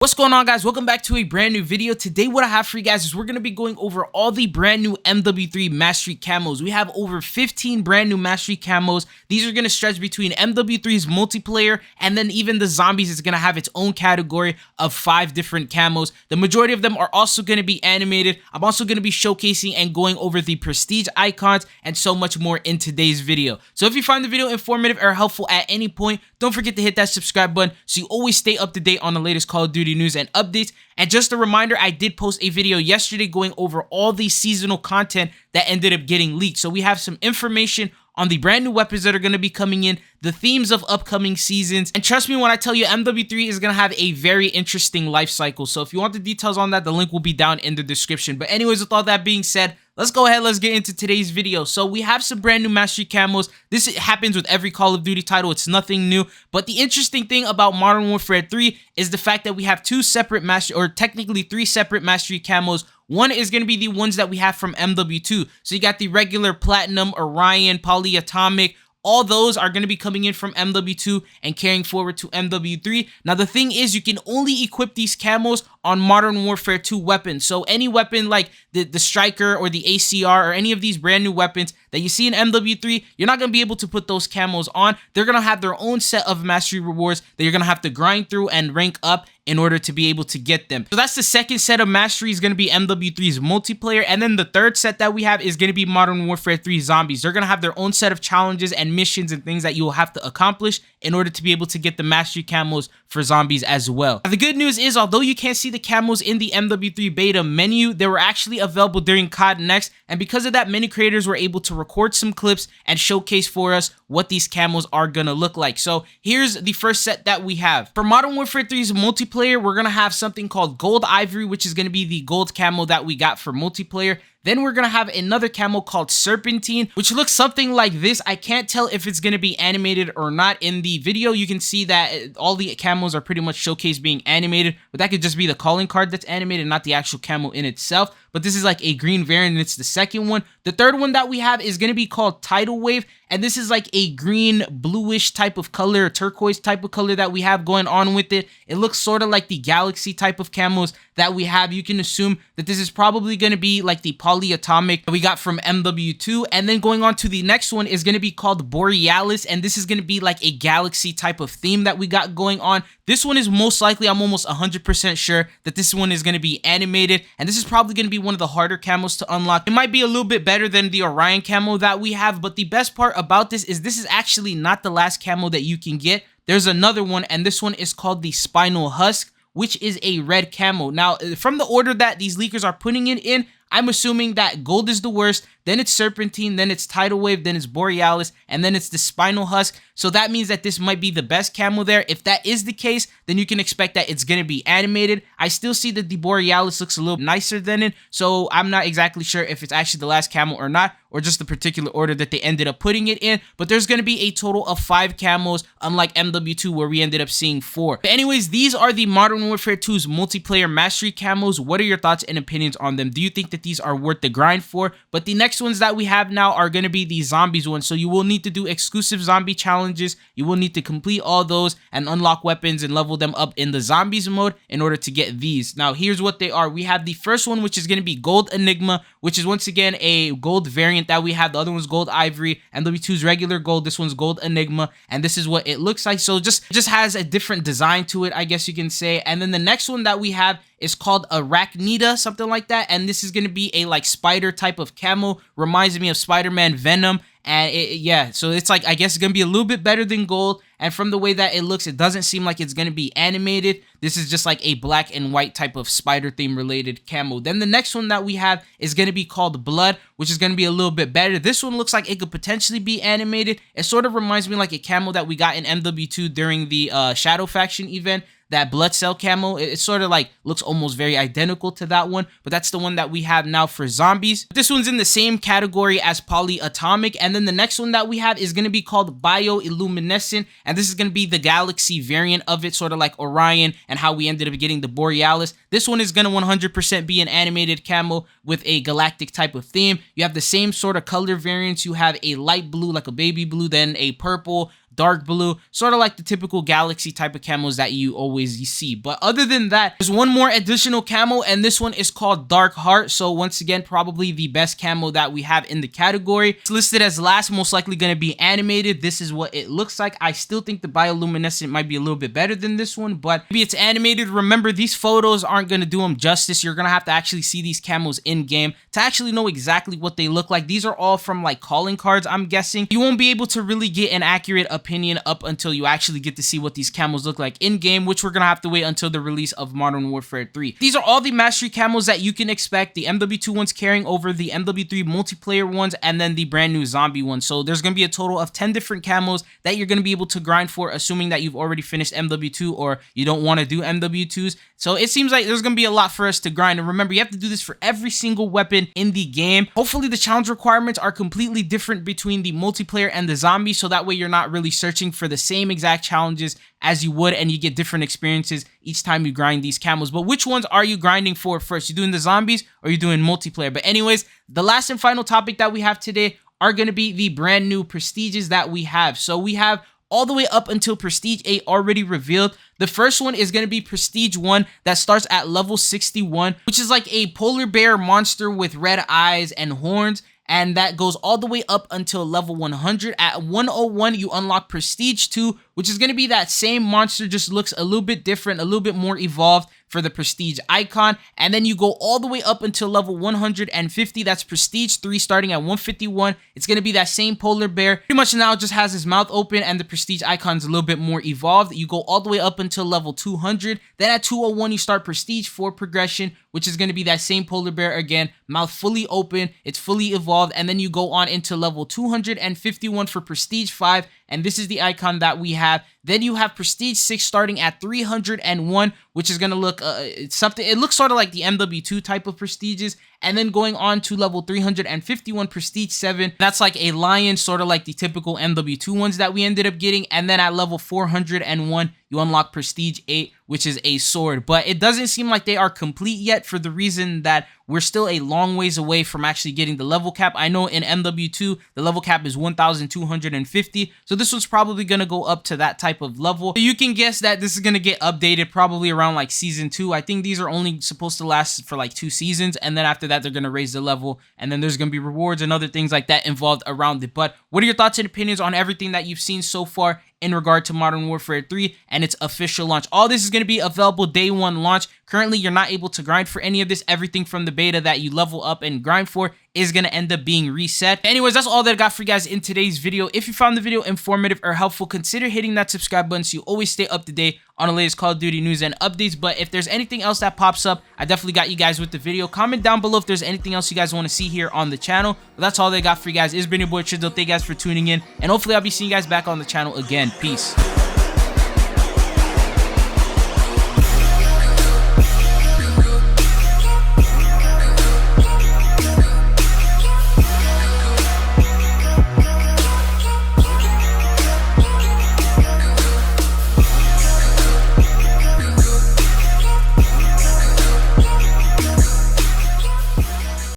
What's going on, guys? Welcome back to a brand new video. Today what I have for you guys is we're going to be going over all the brand new MW3 Mastery Camos. We have over 15 brand new Mastery Camos. These are going to stretch between MW3's multiplayer and then even the zombies is going to have its own category of 5 different camos. The majority of them are also going to be animated. I'm also going to be showcasing and going over the prestige icons and so much more in today's video. So if you find the video informative or helpful at any point, don't forget to hit that subscribe button so you always stay up to date on the latest Call of Duty news and updates. And just a reminder, I did post a video yesterday going over all the seasonal content that ended up getting leaked. So we have some information on the brand new weapons that are going to be coming in, the themes of upcoming seasons, and trust me when I tell you MW3 is going to have a very interesting life cycle. So if you want the details on that, the link will be down in the description. But anyways, with all that being said, let's go ahead, let's get into today's video. So we have some brand new Mastery Camos. This happens with every Call of Duty title. It's nothing new. But the interesting thing about Modern Warfare 3 is the fact that we have 2 separate Mastery, or technically 3 separate Mastery Camos. One is going to be the ones that we have from MW2. So you got the regular Platinum, Orion, Polyatomic. All those are going to be coming in from MW2 and carrying forward to MW3. Now, the thing is, you can only equip these camos on Modern Warfare 2 weapons. So any weapon like the Striker or the ACR or any of these brand new weapons that you see in MW3, you're not going to be able to put those camos on. They're going to have their own set of mastery rewards that you're going to have to grind through and rank up in order to be able to get them. So that's the second set of mastery, is going to be MW3's multiplayer. And then the third set that we have is going to be Modern Warfare 3 zombies. They're going to have their own set of challenges and missions and things that you will have to accomplish in order to be able to get the mastery camos for zombies as well. Now, the good news is, although you can't see the camos in the MW3 beta menu, they were actually available during COD Next, and because of that, many creators were able to record some clips and showcase for us what these camos are gonna look like. So here's the first set that we have. For Modern Warfare 3's multiplayer, we're gonna have something called Gold Ivory, which is gonna be the gold camo that we got for multiplayer. Then we're going to have another camo called Serpentine, which looks something like this. I can't tell if it's going to be animated or not. In the video, you can see that all the camos are pretty much showcased being animated, but that could just be the calling card that's animated, not the actual camo in itself. But this is like a green variant, and it's the second one. The third one that we have is going to be called Tidal Wave, and this is like a green bluish type of color, turquoise type of color that we have going on with it. It looks sort of like the Galaxy type of camos that we have. You can assume that this is probably going to be like the Polyatomic that we got from MW2. And then going on to the next one is going to be called Borealis, and this is going to be like a Galaxy type of theme that we got going on. This one is most likely, I'm almost 100% sure that this one is going to be animated, and this is probably going to be one of the harder camos to unlock. It might be a little bit better than the Orion camo that we have, but the best part about this is actually not the last camo that you can get. There's another one, and this one is called the Spinal Husk, which is a red camo. Now, from the order that these leakers are putting it in, I'm assuming that gold is the worst, then it's Serpentine, then it's Tidal Wave, then it's Borealis, and then it's the Spinal Husk. So that means that this might be the best camo there. If that is the case, then you can expect that it's going to be animated. I still see that the Borealis looks a little nicer than it, so I'm not exactly sure if it's actually the last camo or not, or just the particular order that they ended up putting it in. But there's going to be a total of 5 camos, unlike MW2 where we ended up seeing 4. But anyways, these are the Modern Warfare 2's multiplayer mastery camos. What are your thoughts and opinions on them? Do you think that these are worth the grind for? But the next ones that we have now are going to be the zombies ones. So you will need to do exclusive zombie challenges. You will need to complete all those and unlock weapons and level them up in the zombies mode in order to get these. Now, here's what they are. We have the first one, which is going to be Gold Enigma, which is once again a gold variant that we have. The other one's Gold Ivory, MW2's regular gold. This one's Gold Enigma, and this is what it looks like. So just has a different design to it, I guess you can say. And then the next one that we have is called Arachnida, something like that, and this is going to be a like spider type of camo. Reminds me of Spider-Man Venom. And yeah, so it's like, I guess it's going to be a little bit better than gold. And from the way that it looks, it doesn't seem like it's going to be animated. This is just like a black and white type of spider theme related camo. Then the next one that we have is going to be called Blood, which is going to be a little bit better. This one looks like it could potentially be animated. It sort of reminds me like a camo that we got in MW2 during the Shadow Faction event. That blood cell camo, it sort of like looks almost very identical to that one, but that's the one that we have now for zombies. This one's in the same category as Polyatomic, and then the next one that we have is going to be called Bioluminescent, and this is going to be the Galaxy variant of it, sort of like Orion and how we ended up getting the Borealis. This one is going to 100% be an animated camo with a galactic type of theme. You have the same sort of color variants. You have a light blue, like a baby blue, then a purple, dark blue, sort of like the typical galaxy type of camos that you always see. But other than that, there's one more additional camo, and this one is called Dark Heart. So once again, probably the best camo that we have in the category. It's listed as last, most likely going to be animated. This is what it looks like. I still think the bioluminescent might be a little bit better than this one, but maybe it's animated. Remember, these photos aren't going to do them justice. You're going to have to actually see these camos in game to actually know exactly what they look like. These are all from like calling cards, I'm guessing. You won't be able to really get an accurate opinion up until you actually get to see what these camos look like in game, which we're going to have to wait until the release of Modern Warfare 3. These are all the mastery camos that you can expect. The MW2 ones carrying over the MW3 multiplayer ones, and then the brand new zombie one. So there's going to be a total of 10 different camos that you're going to be able to grind for, assuming that you've already finished MW2 or you don't want to do MW2s. So it seems like there's going to be a lot for us to grind. And remember, you have to do this for every single weapon in the game. Hopefully the challenge requirements are completely different between the multiplayer and the zombie, so that way you're not really searching for the same exact challenges as you would, and you get different experiences each time you grind these camos. But which ones are you grinding for first? You doing the zombies or you doing multiplayer? But anyways, the last and final topic that we have today are going to be the brand new prestiges that we have. So we have all the way up until Prestige 8 already revealed. The first one is going to be Prestige 1 that starts at level 61, which is like a polar bear monster with red eyes and horns. And that goes all the way up until level 100. At 101, you unlock Prestige 2, which is going to be that same monster, just looks a little bit different, a little bit more evolved for the Prestige icon. And then you go all the way up until level 150. That's Prestige 3 starting at 151. It's going to be that same polar bear. Pretty much now it just has his mouth open, and the Prestige icon's a little bit more evolved. You go all the way up until level 200. Then at 201, you start Prestige 4 progression, which is going to be that same polar bear again, mouth fully open, it's fully evolved. And then you go on into level 251 for Prestige 5, and this is the icon that we have. Then you have Prestige 6 starting at 301, which is going to look something, it looks sort of like the MW2 type of prestiges. And then going on to level 351, Prestige 7, that's like a lion, sort of like the typical MW2 ones that we ended up getting. And then at level 401, you unlock Prestige 8, which is a sword. But it doesn't seem like they are complete yet, for the reason that we're still a long ways away from actually getting the level cap. I know in MW2, the level cap is 1,250. So this one's probably going to go up to that type of level. So you can guess that this is going to get updated probably around like season 2. I think these are only supposed to last for like 2 seasons. And then after that, they're going to raise the level. And then there's going to be rewards and other things like that involved around it. But what are your thoughts and opinions on everything that you've seen so far in regard to Modern Warfare 3 and its official launch? All this is going to be available day 1 launch. Currently, you're not able to grind for any of this. Everything from the beta that you level up and grind for is going to end up being reset. Anyways, that's all that I got for you guys in today's video. If you found the video informative or helpful, consider hitting that subscribe button so you always stay up to date on the latest Call of Duty news and updates. But if there's anything else that pops up, I definitely got you guys with the video. Comment down below if there's anything else you guys want to see here on the channel. But that's all they got for you guys. It's been your boy Chizzle. Thank you guys for tuning in, and hopefully I'll be seeing you guys back on the channel again. Peace.